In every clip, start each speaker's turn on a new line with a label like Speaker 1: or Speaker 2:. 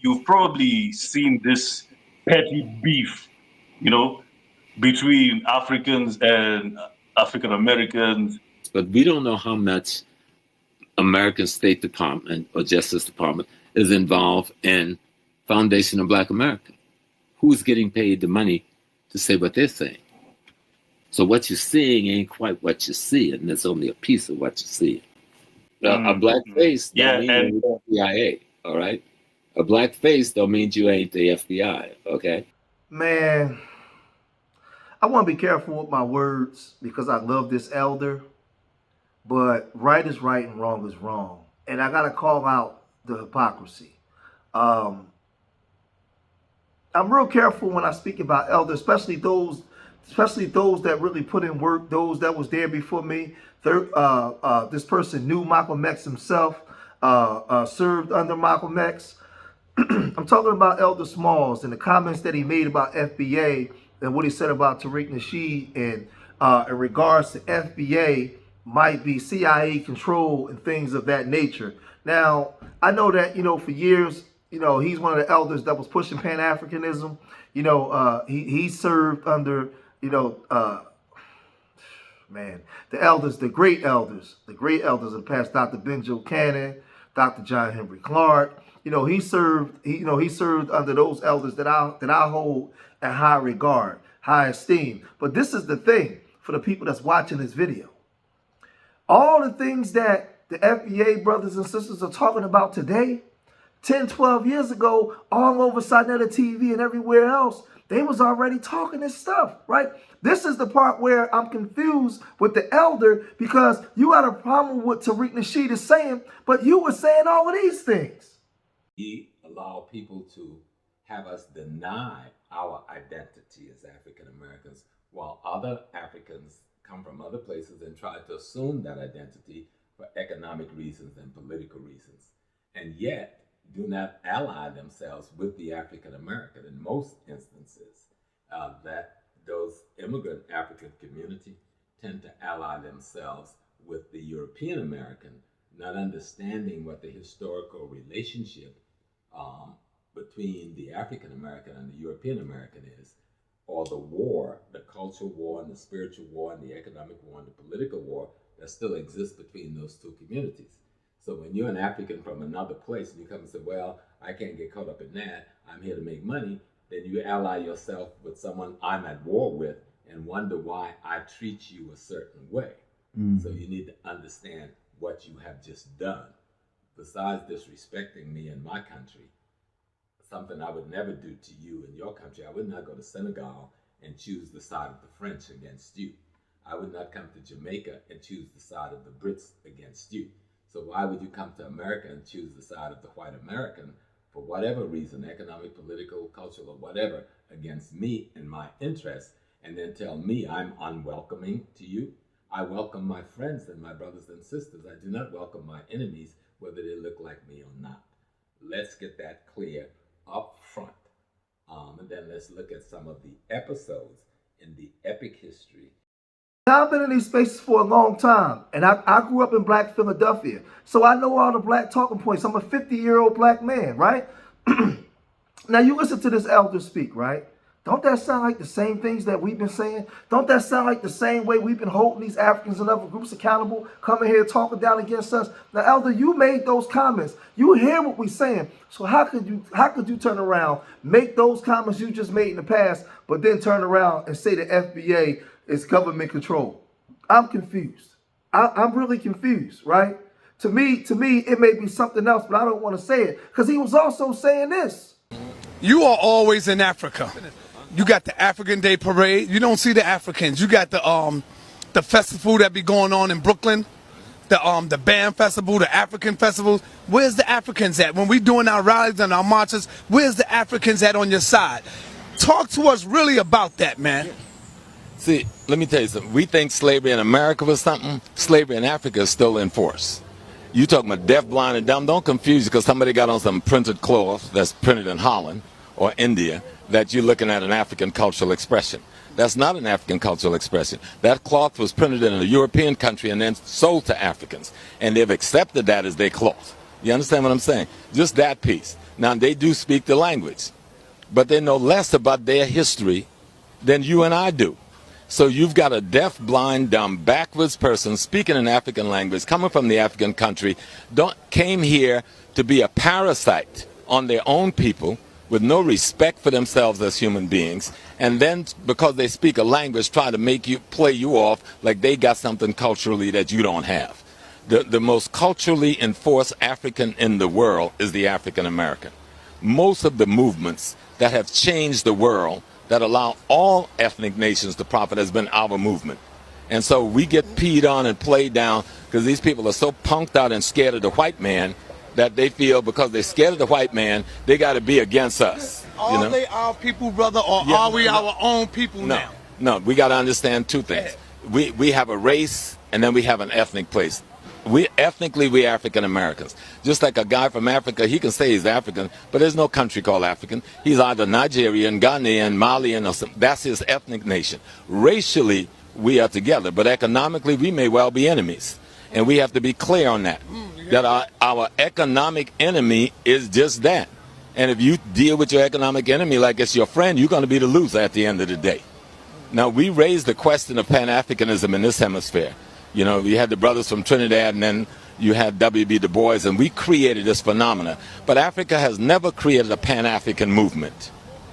Speaker 1: you've probably seen this petty beef, you know, between Africans and African Americans.
Speaker 2: But we don't know how much American State Department or Justice Department is involved in Foundation of Black America. Who's getting paid the money to say what they're saying? So what you're seeing ain't quite what you see, and there's only a piece of what you see. A black face don't mean you ain't the CIA, all right? A black face don't mean you ain't the FBI, okay?
Speaker 3: Man, I want to be careful with my words because I love this elder, but right is right and wrong is wrong. And I got to call out the hypocrisy. I'm real careful when I speak about elders, especially those that really put in work, those that was there before me. This person knew Malcolm X himself, served under Malcolm X. I'm talking about Elder Smalls and the comments that he made about FBA and what he said about Tariq Nasheed and in regards to FBA might be CIA control and things of that nature. Now, I know that, for years, he's one of the elders that was pushing Pan-Africanism. He served under, the elders, the great elders of the past, Dr. Benjo Cannon, Dr. John Henry Clark. He served under those elders that I hold in high regard, high esteem. But this is the thing for the people that's watching this video. All the things that the FBA brothers and sisters are talking about today, 10, 12 years ago, all over Sinetta TV and everywhere else, they was already talking this stuff, right? This is the part where I'm confused with the elder because you got a problem with what Tariq Nasheed is saying, but you were saying all of these things.
Speaker 2: We allow people to have us deny our identity as African Americans while other Africans come from other places and try to assume that identity for economic reasons and political reasons, and yet do not ally themselves with the African American. In most instances, that those immigrant African community tend to ally themselves with the European American, not understanding what the historical relationship between the African American and the European American is, or the war, the cultural war and the spiritual war and the economic war and the political war that still exists between those two communities. So when you're an African from another place and you come and say, well, I can't get caught up in that, I'm here to make money, then you ally yourself with someone I'm at war with and wonder why I treat you a certain way. So you need to understand what you have just done. Besides disrespecting me in my country, something I would never do to you in your country. I would not go to Senegal and choose the side of the French against you. I would not come to Jamaica and choose the side of the Brits against you. So why would you come to America and choose the side of the white American for whatever reason, economic, political, cultural, or whatever, against me and my interests, and then tell me I'm unwelcoming to you? I welcome my friends and my brothers and sisters. I do not welcome my enemies, whether they look like me or not. Let's get that clear up front. And then let's look at some of the episodes in the epic history.
Speaker 3: I've been in these spaces for a long time, and I grew up in Black Philadelphia, so I know all the black talking points. I'm a 50-year-old black man, right? Now, you listen to this elder speak, right? Don't that sound like the same things that we've been saying? Don't that sound like the same way we've been holding these Africans and other groups accountable, coming here talking down against us? Now, elder, you made those comments. You hear what we're saying. So how could you turn around, make those comments you just made in the past, but then turn around and say the FBA is government control? I'm confused. I'm really confused, right? To me, it may be something else, but I don't want to say it because he was also saying this.
Speaker 4: You are always in Africa. You got the African Day Parade. You don't see the Africans. You got the festival that be going on in Brooklyn, the band festival, the African festival. Where's the Africans at? When we doing our rallies and our marches, where's the Africans at on your side? Talk to us really about that, man.
Speaker 2: See, let me tell you something. We think slavery in America was something. Slavery in Africa is still in force. You talking about deaf, blind, and dumb. Don't confuse you because somebody got on some printed cloth that's printed in Holland or India that you're looking at an African cultural expression. That's not an African cultural expression. That cloth was printed in a European country and then sold to Africans. And they've accepted that as their cloth. You understand what I'm saying? Just that piece. Now, they do speak the language, but they know less about their history than you and I do. So you've got a deaf, blind, dumb, backwards person speaking an African language, coming from the African country, came here to be a parasite on their own people with no respect for themselves as human beings, and then because they speak a language, try to play you off like they got something culturally that you don't have. The most culturally enforced African in the world is the African American. Most of the movements that have changed the world, that allow all ethnic nations to profit, has been our movement. And so we get peed on and played down because these people are so punked out and scared of the white man that they feel because they're scared of the white man, they got to be against us.
Speaker 4: Are they our people, brother, or are we our own people now?
Speaker 2: No, we got to understand two things. We have a race, and then we have an ethnic place. Ethnically, we African Americans. Just like a guy from Africa, he can say he's African, but there's no country called African. He's either Nigerian, Ghanaian, Malian, or something. That's his ethnic nation. Racially, we are together, but economically, we may well be enemies. And we have to be clear on that. That our economic enemy is just that. And if you deal with your economic enemy like it's your friend, you're going to be the loser at the end of the day. Now, we raised the question of Pan-Africanism in this hemisphere. You know, you had the brothers from Trinidad, and then you had W.B. Du Bois, and we created this phenomena. But Africa has never created a Pan-African movement.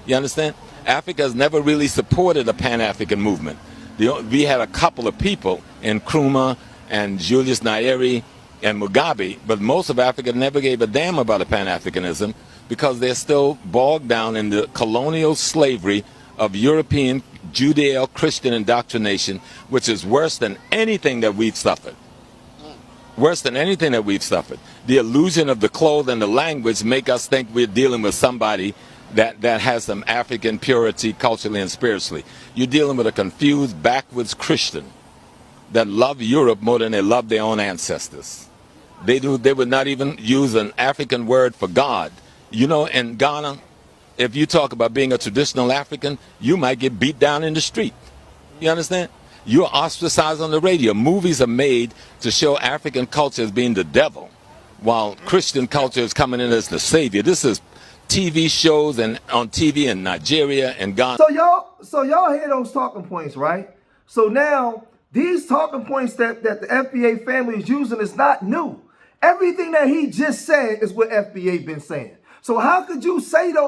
Speaker 2: You understand? Africa has never really supported a Pan-African movement. We had a couple of people in Nkrumah and Julius Nyerere and Mugabe, but most of Africa never gave a damn about a Pan-Africanism because they're still bogged down in the colonial slavery of European Judeo-Christian indoctrination, which is worse than anything that we've suffered. Worse than anything that we've suffered. The illusion of the clothes and the language make us think we're dealing with somebody that has some African purity culturally and spiritually. You're dealing with a confused, backwards Christian that love Europe more than they love their own ancestors. They would not even use an African word for God. You know, in Ghana, if you talk about being a traditional African, you might get beat down in the street. You understand? You're ostracized on the radio. Movies are made to show African culture as being the devil, while Christian culture is coming in as the savior. This is TV shows and on TV in Nigeria and Ghana.
Speaker 3: So y'all hear those talking points, right? So now these talking points that the FBA family is using is not new. Everything that he just said is what FBA been saying. So how could you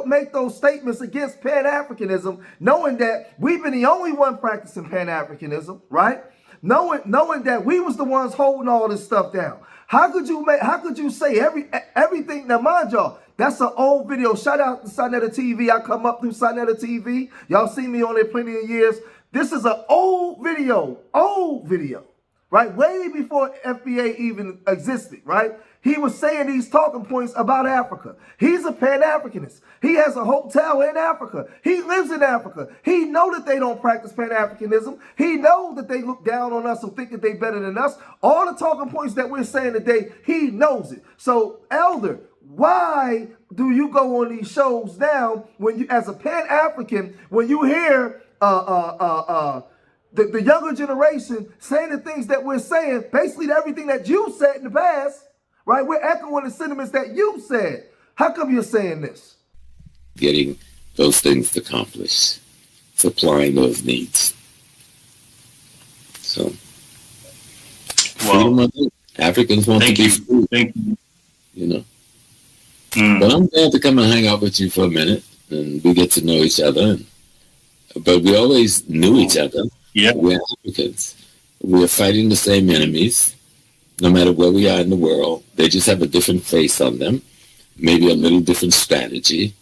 Speaker 3: make those statements against Pan-Africanism, knowing that we've been the only one practicing Pan-Africanism, right? Knowing that we was the ones holding all this stuff down. How could you say everything? Now, mind y'all, that's an old video. Shout out to Sinetta TV. I come up through Sinetta TV. Y'all see me on there plenty of years. This is an old video, right? Way before FBA even existed, right? He was saying these talking points about Africa. He's a Pan-Africanist. He has a hotel in Africa. He lives in Africa. He knows that they don't practice Pan-Africanism. He knows that they look down on us and think that they better than us. All the talking points that we're saying today, he knows it. So, Elder, why do you go on these shows now when you, as a Pan-African, when you hear the younger generation saying the things that we're saying, basically everything that you said in the past, right? We're echoing the sentiments that you said. How come you're saying this?
Speaker 5: Getting those things accomplished, supplying those needs. So, freedom of it. Africans want to be free. Thank you. You know. But I'm glad to come and hang out with you for a minute, and we get to know each other. But we always knew each other. Yeah. We're Africans. We're fighting the same enemies, no matter where we are in the world. They just have a different face on them, maybe a little different strategy.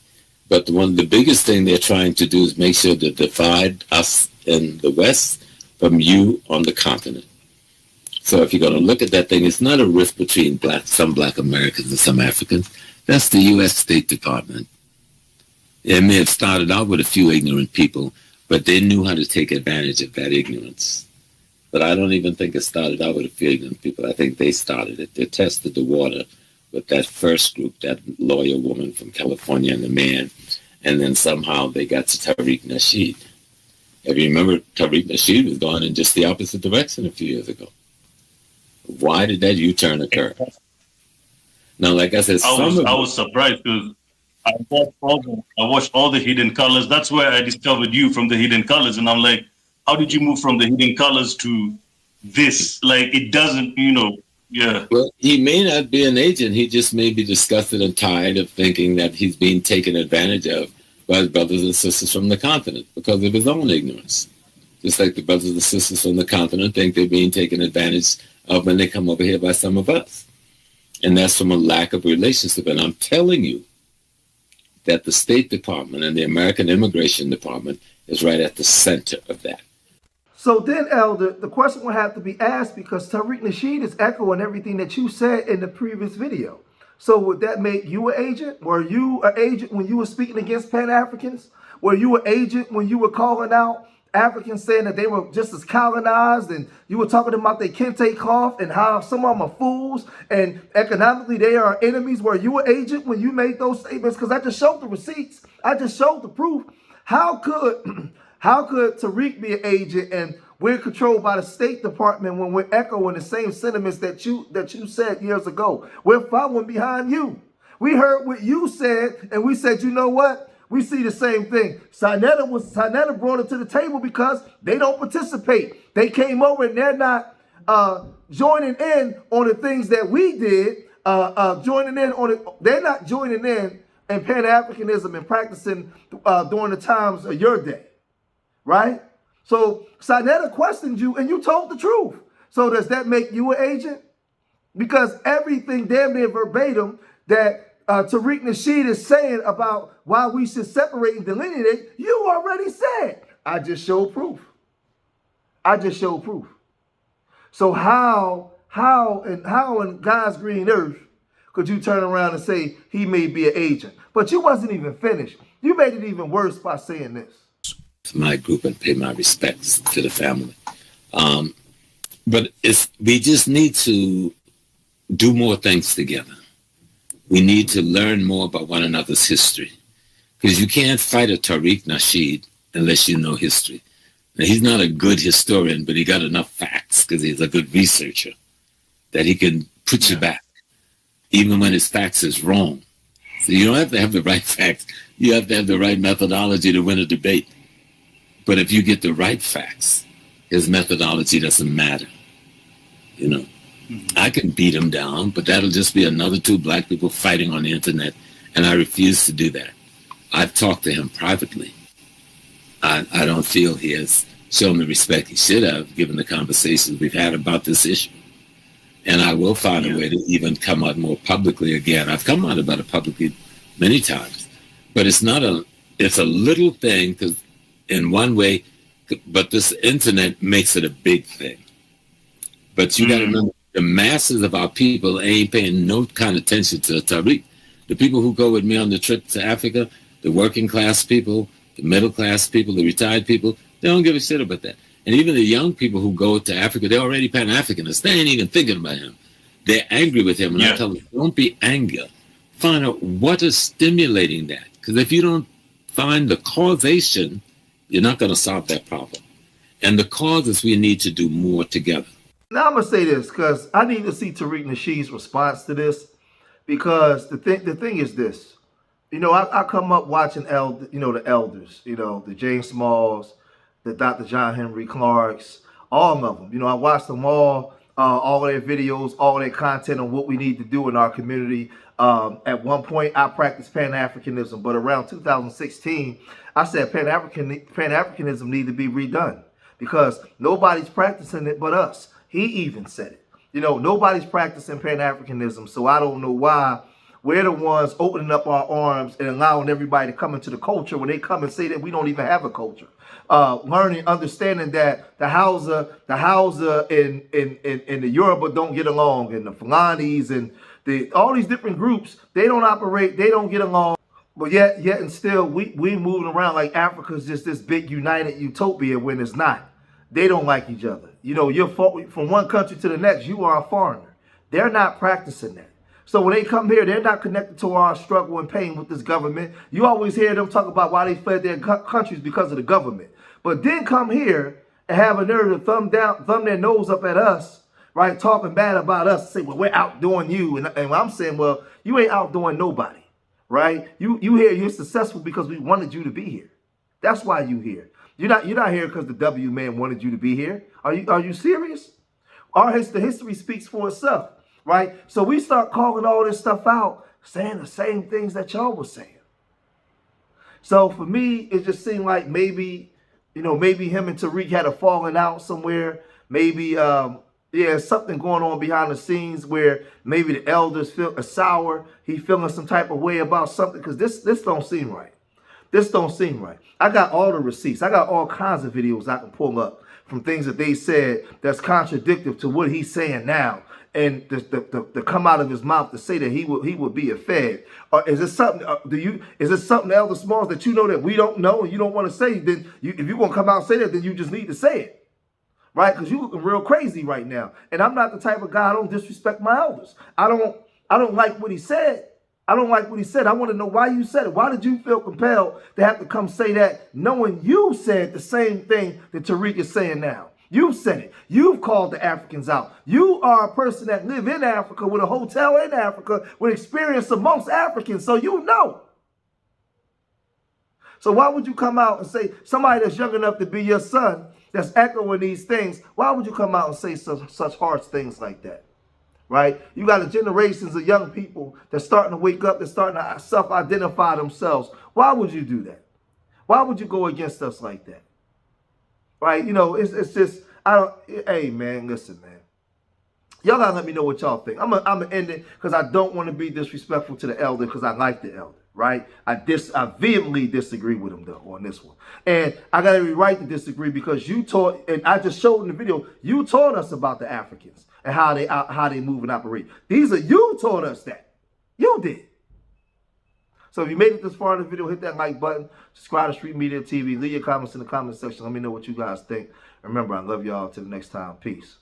Speaker 5: But the biggest thing they're trying to do is make sure to divide us in the West from you on the continent. So if you're going to look at that thing, it's not a rift between some black Americans and some Africans. That's the U.S. State Department. It may have started out with a few ignorant people, but they knew how to take advantage of that ignorance. But I don't even think it started out with a few ignorant people. I think they started it. They tested the water with that first group, that lawyer woman from California and the man, and then somehow they got to Tariq Nasheed. If you remember, Tariq Nasheed was going in just the opposite direction a few years ago. Why did that U-turn occur? Now, like I said,
Speaker 1: I was surprised because I watched all the Hidden Colors. That's where I discovered you, from the Hidden Colors, and I'm like, how did you move from the Hidden Colors to this? Like, it doesn't, yeah.
Speaker 5: Well, he may not be an agent. He just may be disgusted and tired of thinking that he's being taken advantage of by his brothers and sisters from the continent because of his own ignorance. Just like the brothers and sisters from the continent think they're being taken advantage of when they come over here by some of us. And that's from a lack of relationship. And I'm telling you that the State Department and the American Immigration Department is right at the center of that.
Speaker 3: So then, Elder, the question will have to be asked because Tariq Nasheed is echoing everything that you said in the previous video. So would that make you an agent? Were you an agent when you were speaking against Pan-Africans? Were you an agent when you were calling out Africans saying that they were just as colonized, and you were talking about their kente cloth and how some of them are fools and economically they are enemies? Were you an agent when you made those statements? Because I just showed the receipts. I just showed the proof. How could Tariq be an agent and we're controlled by the State Department when we're echoing the same sentiments that you said years ago? We're following behind you. We heard what you said and we said, you know what? We see the same thing. Sinetta brought it to the table because they don't participate. They came over and they're not joining in on the things that we did. They're not joining in Pan-Africanism and practicing during the times of your day, right? So Sinetta questioned you and you told the truth. So does that make you an agent? Because everything damn near verbatim that Tariq Nasheed is saying about why we should separate and delineate, you already said. I just showed proof. So how in God's green earth could you turn around and say he may be an agent? But you wasn't even finished. You made it even worse by saying this.
Speaker 5: To my group and pay my respects to the family. But we just need to do more things together. We need to learn more about one another's history. Because you can't fight a Tariq Nasheed unless you know history. Now, he's not a good historian, but he got enough facts because he's a good researcher that he can put you back, even when his facts is wrong. So you don't have to have the right facts. You have to have the right methodology to win a debate. But if you get the right facts, his methodology doesn't matter. I can beat him down, but that'll just be another two black people fighting on the internet, and I refuse to do that. I've talked to him privately. I don't feel he has shown the respect he should have, given the conversations we've had about this issue. And I will find a way to even come out more publicly again. I've come out about it publicly many times, but it's a little thing because in one way, but this internet makes it a big thing. But you got to remember, the masses of our people ain't paying no kind of attention to Tariq. The people who go with me on the trip to Africa, the working class people, the middle class people, the retired people, they don't give a shit about that. And even the young people who go to Africa, they're already Pan-Africanists. They ain't even thinking about him. They're angry with him. And I tell them, don't be angry. Find out what is stimulating that. Because if you don't find the causation, you're not going to solve that problem. And the cause is we need to do more together.
Speaker 3: Now I'm going to say this because I need to see Tariq Nasheed's response to this, because the thing is this. I come up watching the elders, the James Smalls, the Dr. John Henry Clarks, all of them. I watched them all their videos, all their content on what we need to do in our community. At one point, I practiced Pan-Africanism, but around 2016, I said Pan-Africanism need to be redone because nobody's practicing it but us. He even said it. Nobody's practicing Pan-Africanism, so I don't know why we're the ones opening up our arms and allowing everybody to come into the culture when they come and say that we don't even have a culture. Understanding that the Hausa and the Yoruba don't get along, and the Fulanis and all these different groups, they don't get along. But yet and still, we moving around like Africa's just this big united utopia when it's not. They don't like each other. You're from one country to the next, you are a foreigner. They're not practicing that. So when they come here, they're not connected to our struggle and pain with this government. You always hear them talk about why they fled their countries because of the government. But then come here and have a nerve to thumb their nose up at us right? Talking bad about us, say, well, we're outdoing you. And I'm saying, well, you ain't outdoing nobody, right? You here, you're successful because we wanted you to be here. That's why you here. You're not here because the W man wanted you to be here. Are you serious? The history speaks for itself, right? So we start calling all this stuff out, saying the same things that y'all was saying. So for me, it just seemed like maybe him and Tariq had a falling out somewhere. Maybe, something going on behind the scenes where maybe the elders feel sour. He feeling some type of way about something because this don't seem right. This don't seem right. I got all the receipts. I got all kinds of videos I can pull up from things that they said that's contradictory to what he's saying now. And to come out of his mouth to say that he would be a Fed, or is this something? Is this something, Elder Smalls, that you know that we don't know and you don't want to say? Then if you're gonna come out and say that, then you just need to say it, right? Because you're looking real crazy right now. And I'm not the type of guy. I don't disrespect my elders. I don't like what he said. I don't like what he said. I want to know why you said it. Why did you feel compelled to have to come say that, knowing you said the same thing that Tariq is saying now? You've said it. You've called the Africans out. You are a person that live in Africa with a hotel in Africa with experience amongst Africans, so you know. So why would you come out and say, somebody that's young enough to be your son, that's echoing these things, why would you come out and say such harsh things like that? Right? You got a generations of young people that's starting to wake up, that's starting to self-identify themselves. Why would you do that? Why would you go against us like that? Right? It's just, hey, man, listen, man. Y'all gotta let me know what y'all think. I'm gonna end it because I don't want to be disrespectful to the elder because I like the elder, right? I vehemently disagree with him, though, on this one. And I got every right to disagree because you taught, and I just showed in the video, you taught us about the Africans and how they move and operate. You taught us that. You did. So if you made it this far in the video, hit that like button, subscribe to Street Media TV, leave your comments in the comment section. Let me know what you guys think. Remember, I love y'all. Till the next time. Peace.